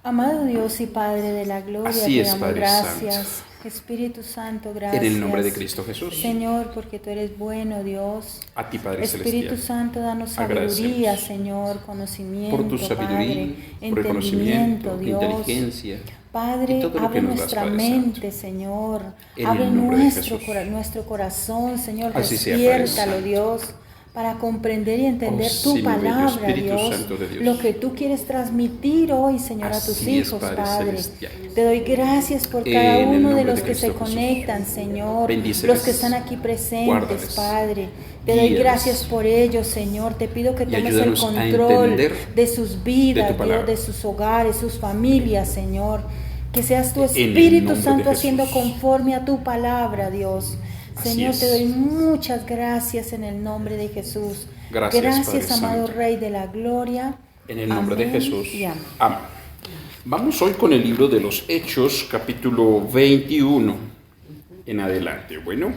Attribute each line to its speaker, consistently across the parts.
Speaker 1: Amado Dios y Padre de la gloria,
Speaker 2: Así
Speaker 1: te
Speaker 2: es,
Speaker 1: damos
Speaker 2: Padre
Speaker 1: gracias.
Speaker 2: Santo.
Speaker 1: Espíritu Santo, gracias.
Speaker 2: En el nombre de Cristo Jesús.
Speaker 1: Señor, porque tú eres bueno, Dios.
Speaker 2: A ti, Padre
Speaker 1: Espíritu
Speaker 2: Celestial.
Speaker 1: Santo, danos sabiduría,
Speaker 2: Agradecemos
Speaker 1: Señor, conocimiento,
Speaker 2: por tu sabiduría,
Speaker 1: Padre,
Speaker 2: por el conocimiento,
Speaker 1: entendimiento,
Speaker 2: tu
Speaker 1: Dios.
Speaker 2: inteligencia.
Speaker 1: Padre,
Speaker 2: y todo lo
Speaker 1: abre
Speaker 2: que nos das,
Speaker 1: nuestra
Speaker 2: Padre
Speaker 1: mente,
Speaker 2: Santo.
Speaker 1: Señor.
Speaker 2: En
Speaker 1: Abre
Speaker 2: el nombre de
Speaker 1: nuestro
Speaker 2: Jesús.
Speaker 1: corazón, Señor.
Speaker 2: Así sea, Padre
Speaker 1: Despiértalo,
Speaker 2: Santo.
Speaker 1: Dios, para comprender y entender
Speaker 2: Oh,
Speaker 1: tu
Speaker 2: sí, mi bello
Speaker 1: palabra,
Speaker 2: Espíritu
Speaker 1: Dios.
Speaker 2: Santo de Dios.
Speaker 1: Lo que tú quieres transmitir hoy, Señor, a tus
Speaker 2: Así es,
Speaker 1: hijos,
Speaker 2: Padre
Speaker 1: Padre.
Speaker 2: Celestial.
Speaker 1: Te doy gracias por cada
Speaker 2: En el
Speaker 1: uno de
Speaker 2: nombre
Speaker 1: los
Speaker 2: de
Speaker 1: que
Speaker 2: Cristo
Speaker 1: se
Speaker 2: Jesús.
Speaker 1: conectan, Señor.
Speaker 2: Bendíceles,
Speaker 1: Los que están aquí presentes,
Speaker 2: guárdales,
Speaker 1: Padre. Te doy
Speaker 2: guíales,
Speaker 1: gracias por ellos, Señor. Te pido que
Speaker 2: y
Speaker 1: tomes el
Speaker 2: ayúdanos a
Speaker 1: control
Speaker 2: entender
Speaker 1: de sus vidas,
Speaker 2: de tu
Speaker 1: Dios,
Speaker 2: palabra.
Speaker 1: de sus hogares, sus familias, Señor. Que seas tu
Speaker 2: En el
Speaker 1: Espíritu
Speaker 2: nombre
Speaker 1: Santo
Speaker 2: de
Speaker 1: haciendo
Speaker 2: Jesús.
Speaker 1: conforme a tu palabra, Dios.
Speaker 2: Así
Speaker 1: Señor,
Speaker 2: es.
Speaker 1: te doy muchas gracias en el nombre de Jesús.
Speaker 2: Gracias, Padre
Speaker 1: amado
Speaker 2: Santo.
Speaker 1: Rey de la gloria.
Speaker 2: En el nombre
Speaker 1: Amén
Speaker 2: de Jesús.
Speaker 1: y amén.
Speaker 2: Amén. Vamos hoy con el libro de los Hechos, capítulo 21 en adelante. Bueno,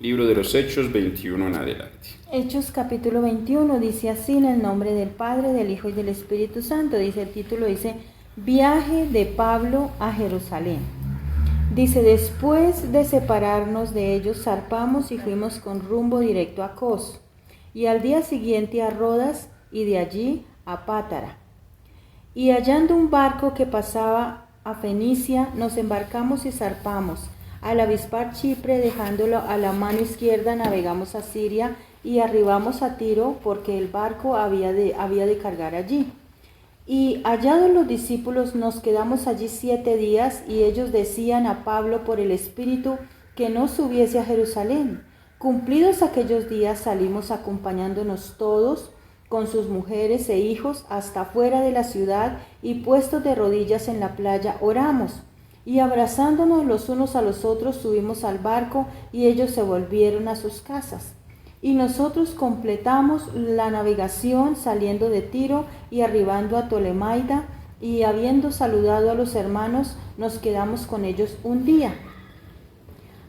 Speaker 2: libro de los Hechos 21 en adelante.
Speaker 1: Hechos capítulo 21 dice así, en el nombre del Padre, del Hijo y del Espíritu Santo. Dice el título, dice, viaje de Pablo a Jerusalén. Dice, después de separarnos de ellos, zarpamos y fuimos con rumbo directo a Cos, y al día siguiente a Rodas, y de allí a Pátara. Y hallando un barco que pasaba a Fenicia, nos embarcamos y zarpamos. Al avispar Chipre, dejándolo a la mano izquierda, navegamos a Siria y arribamos a Tiro, porque el barco había de cargar allí. Y hallados los discípulos, nos quedamos allí 7 días, y ellos decían a Pablo por el Espíritu que no subiese a Jerusalén. Cumplidos aquellos días, salimos acompañándonos todos con sus mujeres e hijos hasta fuera de la ciudad, y puestos de rodillas en la playa, oramos. Y abrazándonos los unos a los otros, subimos al barco, y ellos se volvieron a sus casas. Y nosotros completamos la navegación saliendo de Tiro y arribando a Tolemaida, y habiendo saludado a los hermanos, nos quedamos con ellos un día.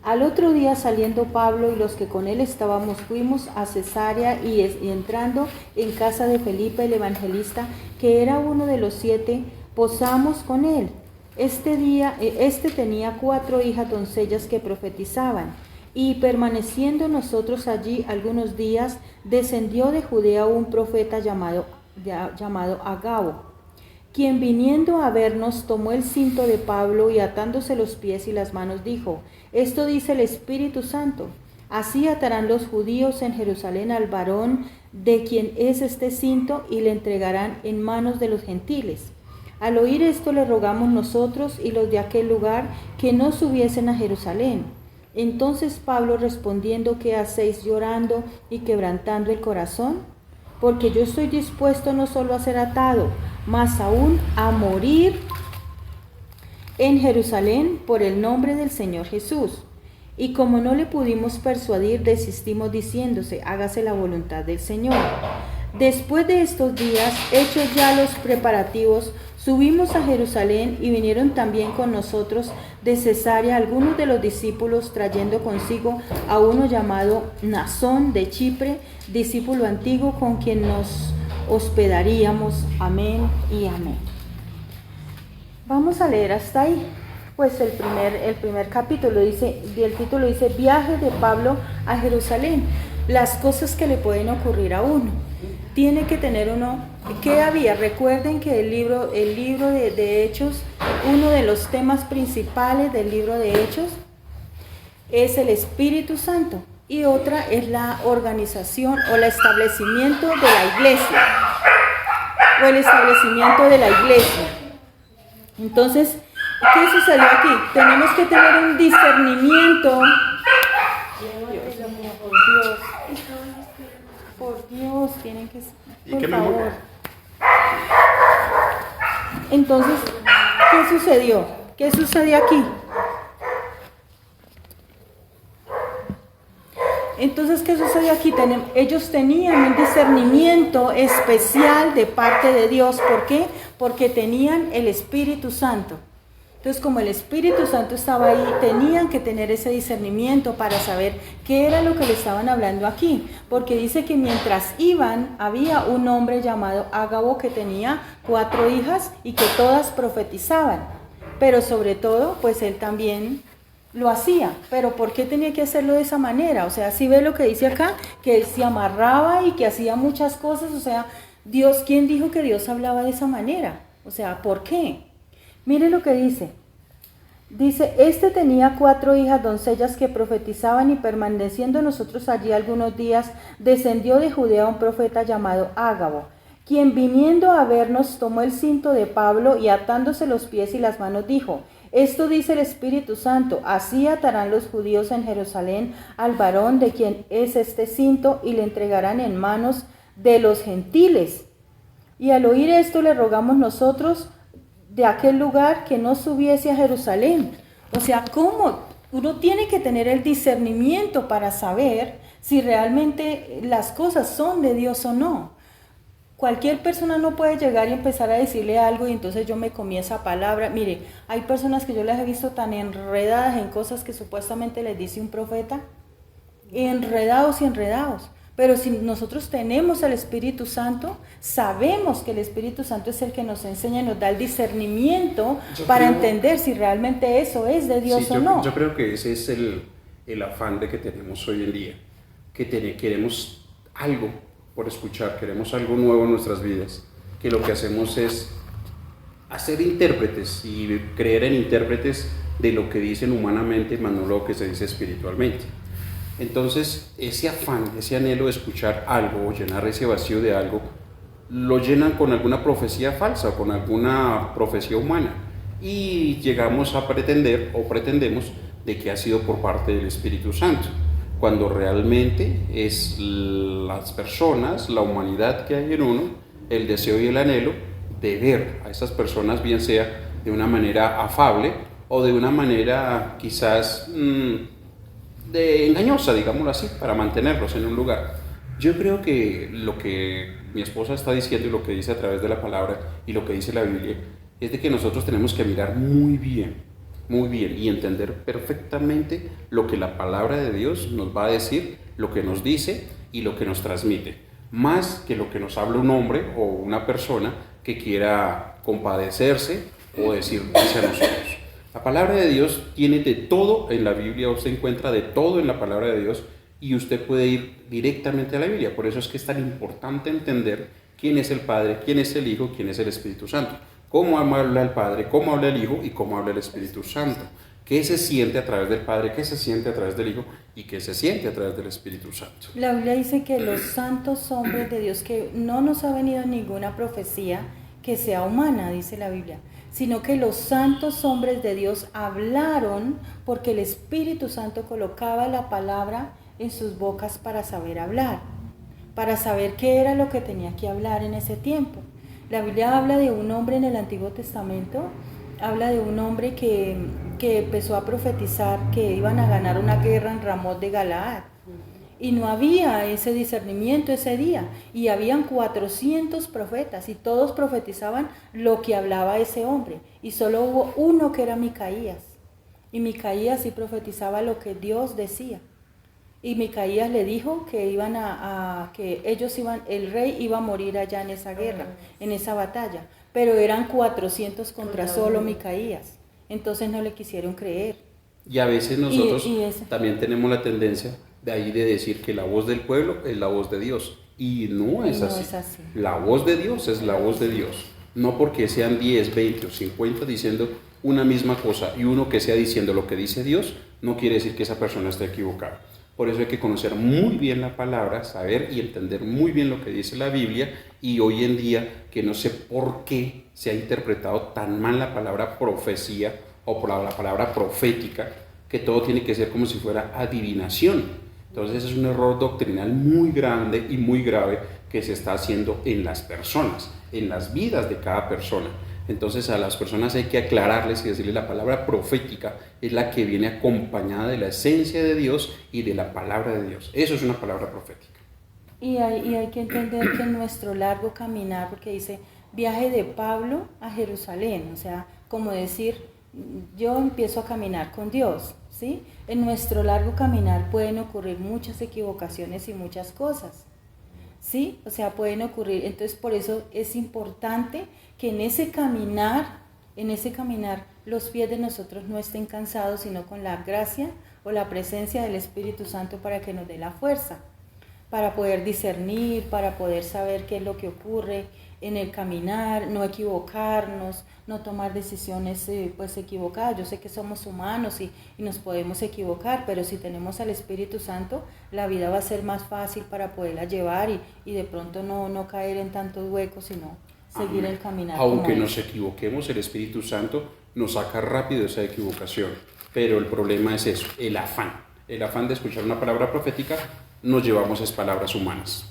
Speaker 1: Al otro día, saliendo Pablo y los que con él estábamos, fuimos a Cesarea, y entrando en casa de Felipe el evangelista, que era uno de los 7, posamos con él. Este tenía 4 hijas doncellas que profetizaban. Y permaneciendo nosotros allí algunos días, descendió de Judea un profeta llamado Agabo, quien viniendo a vernos tomó el cinto de Pablo, y atándose los pies y las manos dijo, esto dice el Espíritu Santo, así atarán los judíos en Jerusalén al varón de quien es este cinto, y le entregarán en manos de los gentiles. Al oír esto le rogamos nosotros y los de aquel lugar que no subiesen a Jerusalén. Entonces Pablo respondiendo, ¿qué hacéis llorando y quebrantando el corazón? Porque yo estoy dispuesto no solo a ser atado, mas aún a morir en Jerusalén por el nombre del Señor Jesús. Y como no le pudimos persuadir, desistimos diciéndose, hágase la voluntad del Señor. Después de estos días, hechos ya los preparativos, subimos a Jerusalén, y vinieron también con nosotros de Cesarea algunos de los discípulos, trayendo consigo a uno llamado Mnasón de Chipre, discípulo antiguo, con quien nos hospedaríamos. Amén y amén. Vamos a leer hasta ahí. Pues el primer capítulo dice, el título dice, viaje de Pablo a Jerusalén. Las cosas que le pueden ocurrir a uno. Tiene que tener uno, ¿qué había? Recuerden que el libro de Hechos, uno de los temas principales del libro de Hechos es el Espíritu Santo, y otra es la organización o el establecimiento de la iglesia, o el establecimiento de la iglesia. Entonces, ¿qué sucedió aquí? Tenemos que tener un discernimiento. Dios mío, por Dios, tienen que, por favor. Entonces, ¿qué sucedió? ¿Qué sucedió aquí? Entonces, ¿qué sucedió aquí? Ellos tenían un discernimiento especial de parte de Dios. ¿Por qué? Porque tenían el Espíritu Santo. Entonces, como el Espíritu Santo estaba ahí, tenían que tener ese discernimiento para saber qué era lo que le estaban hablando aquí. Porque dice que mientras iban, había un hombre llamado Ágabo que tenía 4 hijas y que todas profetizaban. Pero sobre todo, pues él también lo hacía. Pero ¿por qué tenía que hacerlo de esa manera? O sea, si ve lo que dice acá, que se amarraba y que hacía muchas cosas. O sea, Dios, ¿quién dijo que Dios hablaba de esa manera? O sea, ¿por qué? Mire lo que dice. Dice, este tenía 4 hijas doncellas que profetizaban y permaneciendo nosotros allí algunos días, descendió de Judea un profeta llamado Ágabo, quien viniendo a vernos tomó el cinto de Pablo y atándose los pies y las manos dijo, esto dice el Espíritu Santo, así atarán los judíos en Jerusalén al varón de quien es este cinto y le entregarán en manos de los gentiles. Y al oír esto le rogamos nosotros de aquel lugar que no subiese a Jerusalén. O sea, ¿cómo? Uno tiene que tener el discernimiento para saber si realmente las cosas son de Dios o no. Cualquier persona no puede llegar y empezar a decirle algo y entonces yo me comí esa palabra. Mire, hay personas que yo las he visto tan enredadas en cosas que supuestamente les dice un profeta. Enredados y enredados. Pero si nosotros tenemos el Espíritu Santo, sabemos que el Espíritu Santo es el que nos enseña y nos da el discernimiento para entender si realmente eso es de Dios o no.
Speaker 2: Yo creo que ese es el afán de que tenemos hoy en día, que queremos algo por escuchar, queremos algo nuevo en nuestras vidas, que lo que hacemos es hacer intérpretes y creer en intérpretes de lo que dicen humanamente, más no lo que se dice espiritualmente. Entonces, ese afán, ese anhelo de escuchar algo o llenar ese vacío de algo, lo llenan con alguna profecía falsa o con alguna profecía humana. Y llegamos a pretender o pretendemos de que ha sido por parte del Espíritu Santo, cuando realmente es las personas, la humanidad que hay en uno, el deseo y el anhelo de ver a esas personas, bien sea de una manera afable o de una manera quizás de engañosa, digámoslo así, para mantenerlos en un lugar. Yo creo que lo que mi esposa está diciendo y lo que dice a través de la palabra y lo que dice la Biblia es de que nosotros tenemos que mirar muy bien y entender perfectamente lo que la palabra de Dios nos va a decir, lo que nos dice y lo que nos transmite, más que lo que nos habla un hombre o una persona que quiera compadecerse o decir hacia nosotros. La palabra de Dios tiene de todo en la Biblia, usted encuentra de todo en la palabra de Dios y usted puede ir directamente a la Biblia. Por eso es que es tan importante entender quién es el Padre, quién es el Hijo, quién es el Espíritu Santo. Cómo habla el Padre, cómo habla el Hijo y cómo habla el Espíritu Santo. ¿Qué se siente a través del Padre, qué se siente a través del Hijo y qué se siente a través del Espíritu Santo?
Speaker 1: La Biblia dice que los santos hombres de Dios, que no nos ha venido ninguna profecía que sea humana, dice la Biblia, sino que los santos hombres de Dios hablaron porque el Espíritu Santo colocaba la palabra en sus bocas para saber hablar, para saber qué era lo que tenía que hablar en ese tiempo. La Biblia habla de un hombre en el Antiguo Testamento, habla de un hombre que empezó a profetizar que iban a ganar una guerra en Ramot de Galaad. Y no había ese discernimiento ese día. Y habían 400 profetas y todos profetizaban lo que hablaba ese hombre. Y solo hubo uno que era Micaías. Y Micaías sí profetizaba lo que Dios decía. Y Micaías le dijo que el rey iba a morir allá en esa guerra, en esa batalla. Pero eran 400 contra solo Micaías. Entonces no le quisieron creer.
Speaker 2: Y a veces nosotros también tenemos la tendencia de ahí de decir que la voz del pueblo es la voz de Dios. Y no es así. La voz de Dios es la voz de Dios. No porque sean 10, 20 o 50 diciendo una misma cosa y uno que sea diciendo lo que dice Dios, no quiere decir que esa persona esté equivocada. Por eso hay que conocer muy bien la palabra, saber y entender muy bien lo que dice la Biblia, y hoy en día que no sé por qué se ha interpretado tan mal la palabra profecía o por la palabra profética, que todo tiene que ser como si fuera adivinación. Entonces es un error doctrinal muy grande y muy grave que se está haciendo en las personas, en las vidas de cada persona. Entonces a las personas hay que aclararles y decirles la palabra profética es la que viene acompañada de la esencia de Dios y de la palabra de Dios. Eso es una palabra profética.
Speaker 1: Y hay que entender que en nuestro largo caminar, porque dice viaje de Pablo a Jerusalén, o sea, como decir, yo empiezo a caminar con Dios, ¿sí? En nuestro largo caminar pueden ocurrir muchas equivocaciones y muchas cosas, ¿sí? O sea, pueden ocurrir, entonces por eso es importante que en ese caminar, los pies de nosotros no estén cansados, sino con la gracia o la presencia del Espíritu Santo para que nos dé la fuerza, para poder discernir, para poder saber qué es lo que ocurre en el caminar, no equivocarnos, no tomar decisiones pues equivocadas. Yo sé que somos humanos y nos podemos equivocar, pero si tenemos al Espíritu Santo, la vida va a ser más fácil para poderla llevar y de pronto no caer en tantos huecos, sino seguir el caminar.
Speaker 2: Aunque nos equivoquemos, el Espíritu Santo nos saca rápido esa equivocación, pero el problema es eso, el afán de escuchar una palabra profética, nos llevamos esas palabras humanas.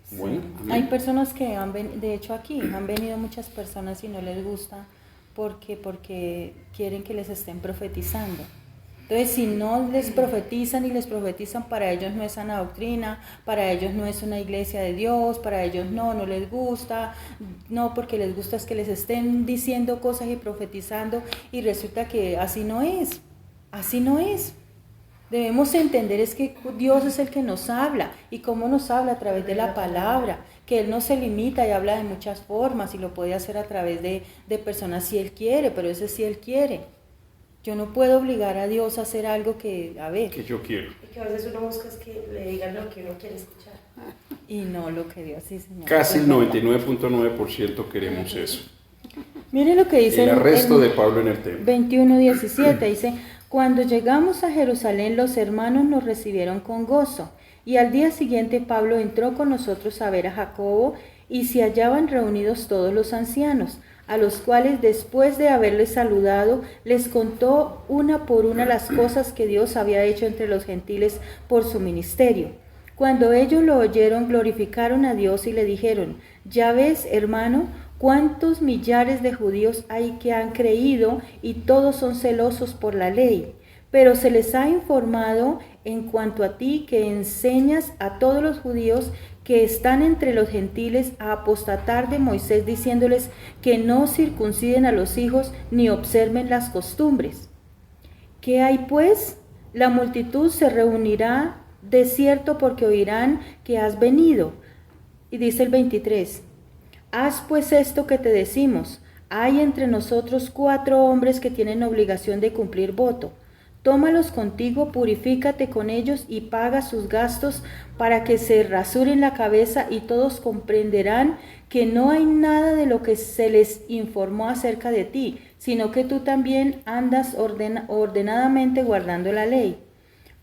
Speaker 1: Sí.
Speaker 2: Bueno,
Speaker 1: hay personas que de hecho aquí han venido muchas personas y no les gusta porque quieren que les estén profetizando. Entonces, si no les profetizan y les profetizan, para ellos no es sana doctrina, para ellos no es una iglesia de Dios, para ellos no les gusta, no, porque les gusta es que les estén diciendo cosas y profetizando, y resulta que así no es. Debemos entender es que Dios es el que nos habla, y cómo nos habla a través de la palabra, que Él no se limita y habla de muchas formas, y lo puede hacer a través de personas si Él quiere, pero eso sí Él quiere. Yo no puedo obligar a Dios a hacer algo que
Speaker 2: yo quiero.
Speaker 3: Y que a veces uno busca es que le digan lo que uno quiere escuchar.
Speaker 1: Y no lo que Dios, sí, Señor.
Speaker 2: Casi el 99.9% queremos eso.
Speaker 1: Mire lo que dice
Speaker 2: el arresto de Pablo en el templo.
Speaker 1: 21:17, dice: cuando llegamos a Jerusalén, los hermanos nos recibieron con gozo, y al día siguiente Pablo entró con nosotros a ver a Jacobo, y se hallaban reunidos todos los ancianos, a los cuales, después de haberles saludado, les contó una por una las cosas que Dios había hecho entre los gentiles por su ministerio. Cuando ellos lo oyeron, glorificaron a Dios y le dijeron: ya ves, hermano, cuántos millares de judíos hay que han creído, y todos son celosos por la ley. Pero se les ha informado en cuanto a ti, que enseñas a todos los judíos que están entre los gentiles a apostatar de Moisés, diciéndoles que no circunciden a los hijos ni observen las costumbres. ¿Qué hay pues? La multitud se reunirá de cierto, porque oirán que has venido. Y dice el 23: haz pues esto que te decimos. Hay entre nosotros 4 hombres que tienen obligación de cumplir voto. Tómalos contigo, purifícate con ellos y paga sus gastos, para que se rasuren la cabeza, y todos comprenderán que no hay nada de lo que se les informó acerca de ti, sino que tú también andas ordenadamente guardando la ley.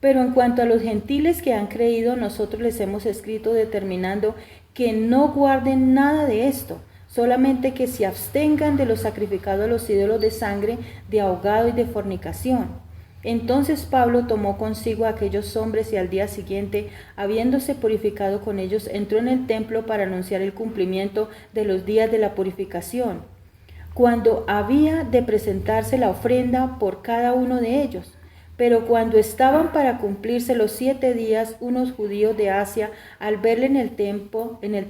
Speaker 1: Pero en cuanto a los gentiles que han creído, nosotros les hemos escrito determinando que no guarden nada de esto, solamente que se abstengan de lo sacrificado a los ídolos de sangre, de ahogado y de fornicación. Entonces Pablo tomó consigo a aquellos hombres, y al día siguiente, habiéndose purificado con ellos, entró en el templo para anunciar el cumplimiento de los días de la purificación, cuando había de presentarse la ofrenda por cada uno de ellos. Pero cuando estaban para cumplirse los 7 días, unos judíos de Asia, al verle en el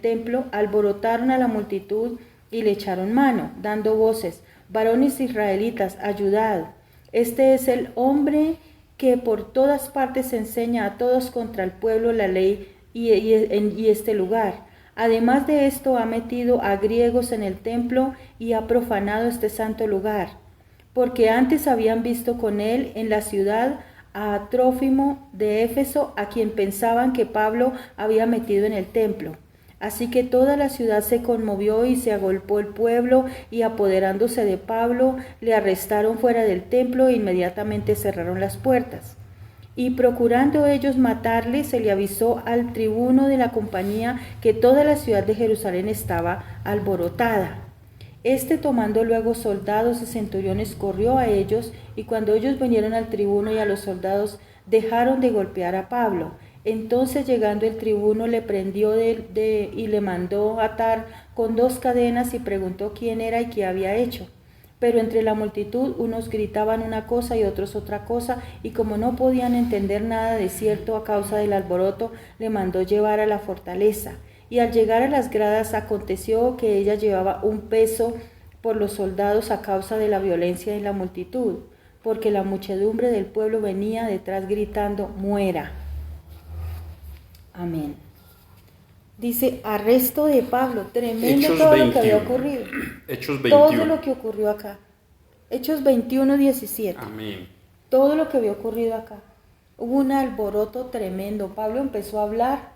Speaker 1: templo, alborotaron a la multitud y le echaron mano, dando voces: varones israelitas, ayudad. Este es el hombre que por todas partes enseña a todos contra el pueblo la ley y este lugar. Además de esto, ha metido a griegos en el templo y ha profanado este santo lugar, porque antes habían visto con él en la ciudad a Trófimo de Éfeso, a quien pensaban que Pablo había metido en el templo. Así que toda la ciudad se conmovió y se agolpó el pueblo, y apoderándose de Pablo, le arrestaron fuera del templo e inmediatamente cerraron las puertas. Y procurando ellos matarle, se le avisó al tribuno de la compañía que toda la ciudad de Jerusalén estaba alborotada. Este, tomando luego soldados y centuriones, corrió a ellos, y cuando ellos vinieron al tribuno y a los soldados, dejaron de golpear a Pablo. Entonces, llegando el tribuno, le prendió y le mandó atar con 2 cadenas, y preguntó quién era y qué había hecho. Pero entre la multitud unos gritaban una cosa y otros otra cosa, y como no podían entender nada de cierto a causa del alboroto, le mandó llevar a la fortaleza. Y al llegar a las gradas, aconteció que ella llevaba un peso por los soldados a causa de la violencia de la multitud, porque la muchedumbre del pueblo venía detrás gritando, muera. Amén. Dice, arresto de Pablo, tremendo
Speaker 2: Hechos
Speaker 1: todo
Speaker 2: 21.
Speaker 1: lo que había ocurrido.
Speaker 2: Hechos 21.
Speaker 1: Todo lo que ocurrió acá. Hechos 21, 17.
Speaker 2: Amén.
Speaker 1: Todo lo que había ocurrido acá. Hubo un alboroto tremendo. Pablo empezó a hablar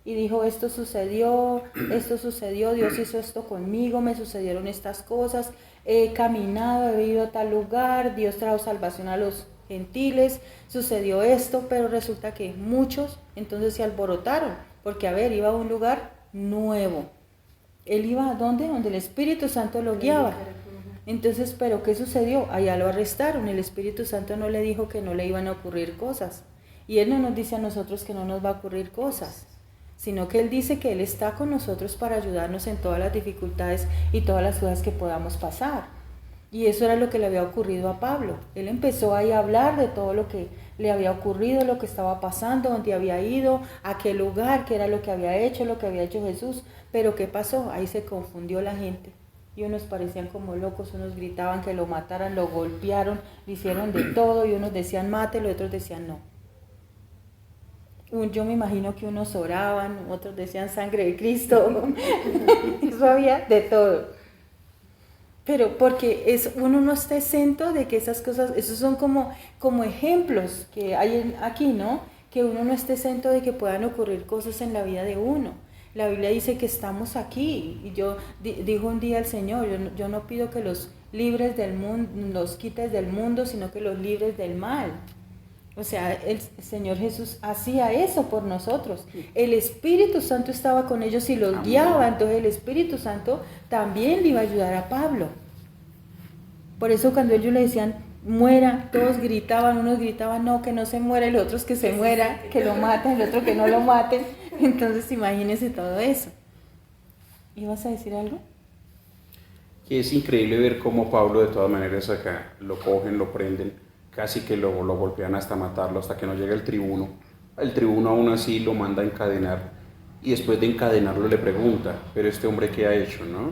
Speaker 1: y dijo, esto sucedió, Dios hizo esto conmigo, me sucedieron estas cosas, he caminado, he ido a tal lugar, Dios trajo salvación a los gentiles, sucedió esto, pero resulta que muchos entonces se alborotaron, porque a ver, iba a un lugar nuevo. Él iba a ¿dónde? Donde el Espíritu Santo lo guiaba. Entonces, ¿pero qué sucedió? Allá lo arrestaron, el Espíritu Santo no le dijo que no le iban a ocurrir cosas. Y Él no nos dice a nosotros que no nos va a ocurrir cosas, sino que Él dice que Él está con nosotros para ayudarnos en todas las dificultades y todas las cosas que podamos pasar. Y eso era lo que le había ocurrido a Pablo. Él empezó ahí a hablar de todo lo que le había ocurrido, lo que estaba pasando, dónde había ido, a qué lugar, qué era lo que había hecho Jesús. Pero ¿qué pasó? Ahí se confundió la gente. Y unos parecían como locos, unos gritaban que lo mataran, lo golpearon, le hicieron de todo, y unos decían mátelo, y otros decían no. Yo me imagino que unos oraban, otros decían sangre de Cristo, eso había de todo. Pero porque uno no está exento de que esas cosas, esos son como ejemplos que hay aquí, ¿no? Que uno no esté exento de que puedan ocurrir cosas en la vida de uno. La Biblia dice que estamos aquí, y dijo un día el Señor, yo no pido que los libres del mundo, los quites del mundo, sino que los libres del mal. O sea, el Señor Jesús hacía eso por nosotros. El Espíritu Santo estaba con ellos y los guiaba, entonces el Espíritu Santo también le iba a ayudar a Pablo. Por eso cuando ellos le decían, muera, todos gritaban, unos gritaban, no, que no se muera, y los otros que se muera, que lo maten, el otro que no lo maten. Entonces imagínense todo eso. ¿Ibas a decir algo?
Speaker 2: Que es increíble ver cómo Pablo de todas maneras acá lo cogen, lo prenden, casi que lo golpean hasta matarlo, hasta que no llega el tribuno. El tribuno aún así lo manda a encadenar, y después de encadenarlo le pregunta, pero este hombre ¿qué ha hecho? ¿No?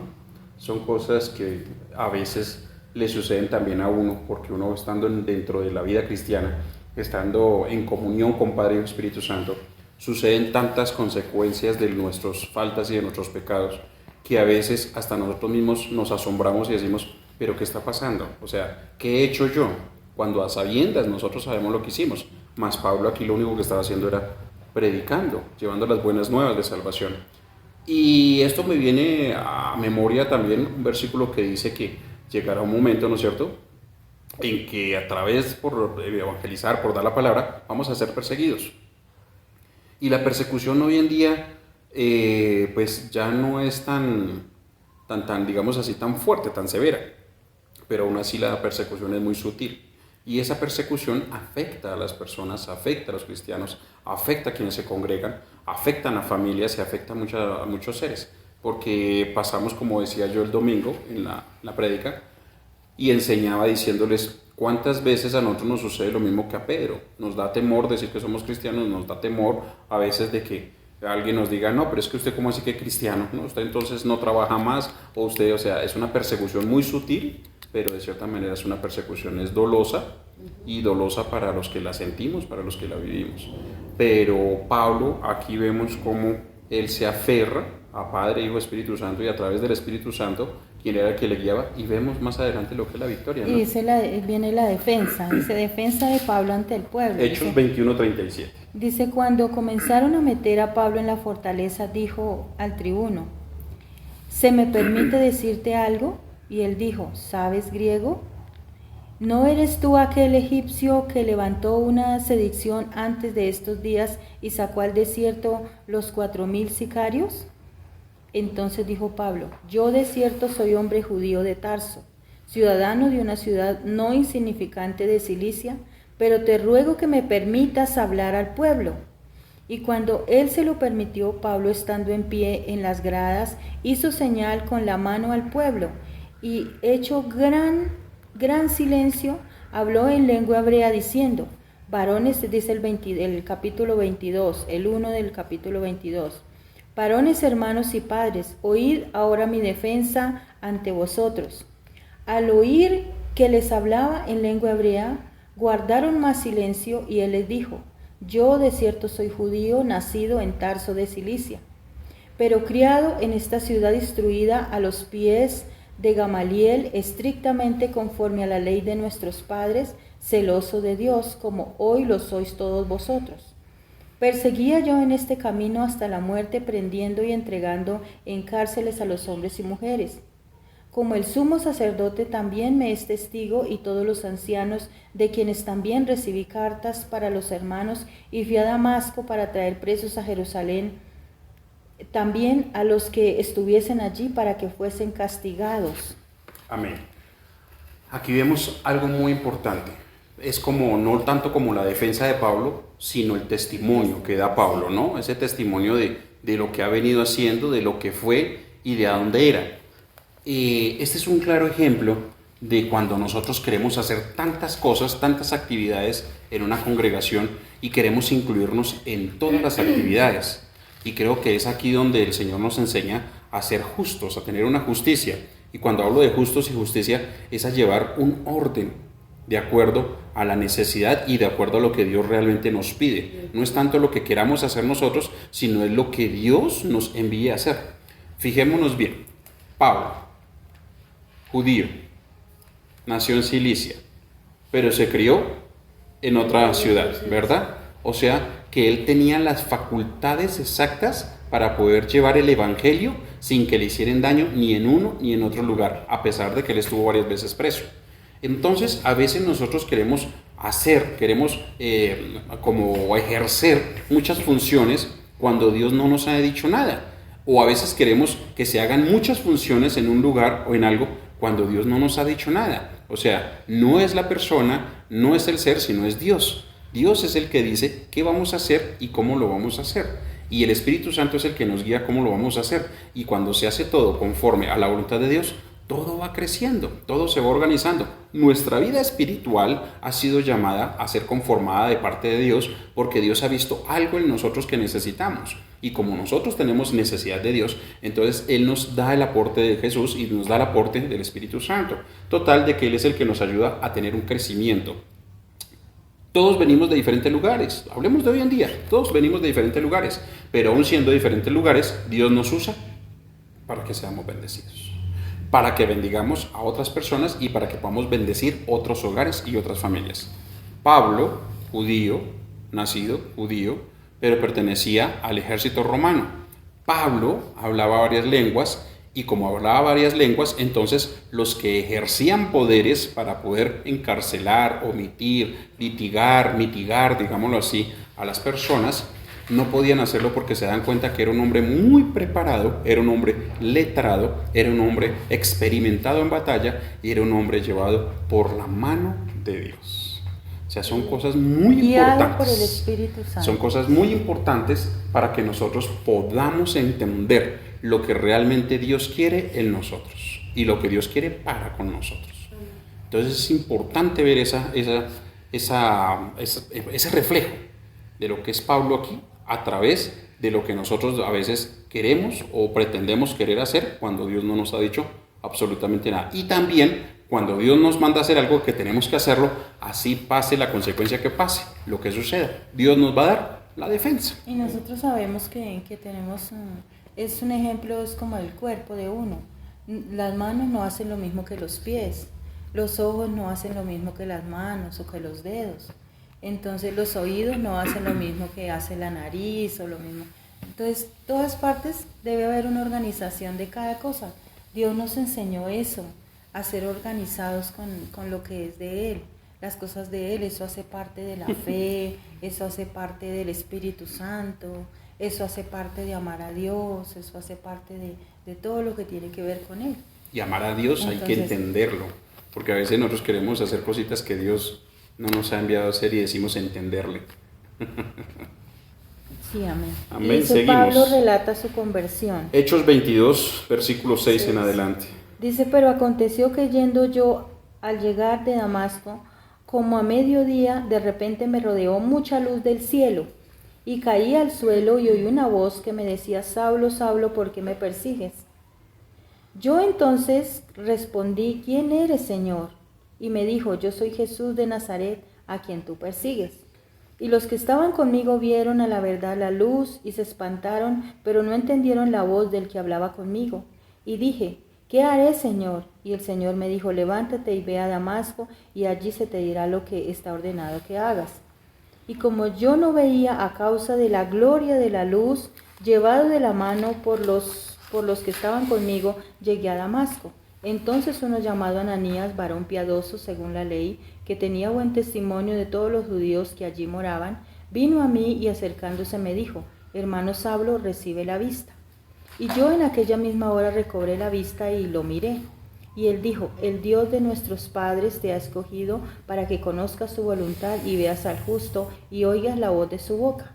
Speaker 2: Son cosas que a veces le suceden también a uno, porque uno estando dentro de la vida cristiana, estando en comunión con Padre y Espíritu Santo, suceden tantas consecuencias de nuestras faltas y de nuestros pecados, que a veces hasta nosotros mismos nos asombramos y decimos, pero ¿qué está pasando? O sea, ¿qué he hecho yo? Cuando a sabiendas nosotros sabemos lo que hicimos. Mas Pablo aquí lo único que estaba haciendo era predicando, llevando las buenas nuevas de salvación. Y esto me viene a memoria también un versículo que dice que llegará un momento, ¿no es cierto?, en que a través por evangelizar, por dar la palabra, vamos a ser perseguidos. Y la persecución hoy en día pues ya no es tan, digamos así, tan fuerte, tan severa, pero aún así la persecución es muy sutil. Y esa persecución afecta a las personas, afecta a los cristianos, afecta a quienes se congregan, afecta a familias y afecta a muchos seres. Porque pasamos, como decía yo el domingo en la prédica, y enseñaba diciéndoles cuántas veces a nosotros nos sucede lo mismo que a Pedro. Nos da temor decir que somos cristianos, nos da temor a veces de que alguien nos diga, no, pero es que usted ¿cómo así que es cristiano? ¿No? Usted entonces no trabaja más, o usted, o sea, es una persecución muy sutil, pero de cierta manera es una persecución, es dolosa, y dolosa para los que la sentimos, para los que la vivimos. Pero Pablo, aquí vemos cómo él se aferra a Padre, Hijo, Espíritu Santo, y a través del Espíritu Santo, quien era el que le guiaba, y vemos más adelante lo que es la victoria, ¿no?
Speaker 1: Y viene la defensa, dice defensa de Pablo ante el pueblo.
Speaker 2: Hechos 21:37.
Speaker 1: Dice, cuando comenzaron a meter a Pablo en la fortaleza, dijo al tribuno, ¿se me permite decirte algo? Y él dijo, ¿sabes griego? ¿No eres tú aquel egipcio que levantó una sedición antes de estos días y sacó al desierto los 4,000 sicarios? Entonces dijo Pablo, yo de cierto soy hombre judío de Tarso, ciudadano de una ciudad no insignificante de Cilicia, pero te ruego que me permitas hablar al pueblo. Y cuando él se lo permitió, Pablo, estando en pie en las gradas, hizo señal con la mano al pueblo, y hecho gran silencio, habló en lengua hebrea diciendo, varones, dice el capítulo 22, el 1 del capítulo 22, varones, hermanos y padres, oíd ahora mi defensa ante vosotros. Al oír que les hablaba en lengua hebrea, guardaron más silencio y él les dijo: yo de cierto soy judío, nacido en Tarso de Cilicia, pero criado en esta ciudad instruida a los pies de Gamaliel, estrictamente conforme a la ley de nuestros padres, celoso de Dios, como hoy lo sois todos vosotros. Perseguía yo en este camino hasta la muerte, prendiendo y entregando en cárceles a los hombres y mujeres. Como el sumo sacerdote también me es testigo, y todos los ancianos, de quienes también recibí cartas para los hermanos, y fui a Damasco para traer presos a Jerusalén, también a los que estuviesen allí, para que fuesen castigados.
Speaker 2: Amén. Aquí vemos algo muy importante. Es como, no tanto como la defensa de Pablo, sino el testimonio que da Pablo, ¿no? Ese testimonio de lo que ha venido haciendo, de lo que fue y de a dónde era. Este es un claro ejemplo de cuando nosotros queremos hacer tantas cosas, tantas actividades en una congregación y queremos incluirnos en todas las actividades. Y creo que es aquí donde el Señor nos enseña a ser justos, a tener una justicia. Y cuando hablo de justos y justicia es a llevar un orden de acuerdo a la necesidad y de acuerdo a lo que Dios realmente nos pide. No es tanto lo que queramos hacer nosotros, sino es lo que Dios nos envía a hacer. Fijémonos bien, Pablo, judío, nació en Cilicia, pero se crió en otra ciudad, ¿verdad? O sea, que él tenía las facultades exactas para poder llevar el evangelio sin que le hicieran daño ni en uno ni en otro lugar, a pesar de que él estuvo varias veces preso. Entonces, a veces nosotros queremos como ejercer muchas funciones cuando Dios no nos ha dicho nada. O a veces queremos que se hagan muchas funciones en un lugar o en algo cuando Dios no nos ha dicho nada. O sea, no es la persona, no es el ser, sino es Dios. Dios es el que dice qué vamos a hacer y cómo lo vamos a hacer. Y el Espíritu Santo es el que nos guía cómo lo vamos a hacer. Y cuando se hace todo conforme a la voluntad de Dios, todo va creciendo, todo se va organizando. Nuestra vida espiritual ha sido llamada a ser conformada de parte de Dios porque Dios ha visto algo en nosotros que necesitamos. Y como nosotros tenemos necesidad de Dios, entonces Él nos da el aporte de Jesús y nos da el aporte del Espíritu Santo. Total, de que Él es el que nos ayuda a tener un crecimiento. Todos venimos de diferentes lugares, hablemos de hoy en día, todos venimos de diferentes lugares, pero aún siendo diferentes lugares, Dios nos usa para que seamos bendecidos, para que bendigamos a otras personas y para que podamos bendecir otros hogares y otras familias. Pablo, judío, nacido judío, pero pertenecía al ejército romano. Pablo hablaba varias lenguas y como hablaba varias lenguas, entonces los que ejercían poderes para poder encarcelar, omitir, litigar, mitigar, digámoslo así, a las personas, no podían hacerlo porque se dan cuenta que era un hombre muy preparado, era un hombre letrado, era un hombre experimentado en batalla y era un hombre llevado por la mano de Dios. O sea, son cosas muy importantes.
Speaker 1: Por el Espíritu Santo.
Speaker 2: Son cosas muy importantes para que nosotros podamos entender lo que realmente Dios quiere en nosotros y lo que Dios quiere para con nosotros. Entonces es importante ver ese reflejo de lo que es Pablo aquí a través de lo que nosotros a veces queremos o pretendemos querer hacer cuando Dios no nos ha dicho absolutamente nada. Y también cuando Dios nos manda a hacer algo que tenemos que hacerlo, así pase la consecuencia que pase, lo que suceda, Dios nos va a dar la defensa.
Speaker 1: Y nosotros sabemos que tenemos, es un ejemplo, es como el cuerpo de uno. Las manos no hacen lo mismo que los pies, los ojos no hacen lo mismo que las manos o que los dedos. Entonces los oídos no hacen lo mismo que hace la nariz o lo mismo. Entonces, todas partes debe haber una organización de cada cosa. Dios nos enseñó eso, a ser organizados con lo que es de Él, las cosas de Él. Eso hace parte de la fe, eso hace parte del Espíritu Santo, eso hace parte de amar a Dios, eso hace parte de todo lo que tiene que ver con Él.
Speaker 2: Y amar a Dios entonces, hay que entenderlo, porque a veces nosotros queremos hacer cositas que Dios no nos ha enviado a hacer y decimos entenderle.
Speaker 1: Sí, amén.
Speaker 2: Amén.
Speaker 1: Y Pablo relata su conversión.
Speaker 2: Hechos 22, versículo 6 en adelante.
Speaker 1: Dice: pero aconteció que yendo yo al llegar de Damasco, como a mediodía, de repente me rodeó mucha luz del cielo, y caí al suelo y oí una voz que me decía: Saulo, Saulo, ¿por qué me persigues? Yo entonces respondí, ¿quién eres, Señor? Y me dijo, yo soy Jesús de Nazaret, a quien tú persigues. Y los que estaban conmigo vieron a la verdad la luz y se espantaron, pero no entendieron la voz del que hablaba conmigo. Y dije, ¿qué haré, Señor? Y el Señor me dijo, levántate y ve a Damasco, y allí se te dirá lo que está ordenado que hagas. Y como yo no veía a causa de la gloria de la luz, llevado de la mano por los que estaban conmigo, llegué a Damasco. Entonces uno llamado Ananías, varón piadoso según la ley, que tenía buen testimonio de todos los judíos que allí moraban, vino a mí y acercándose me dijo, hermano Saulo, recibe la vista. Y yo en aquella misma hora recobré la vista y lo miré. Y él dijo, el Dios de nuestros padres te ha escogido para que conozcas su voluntad y veas al justo y oigas la voz de su boca.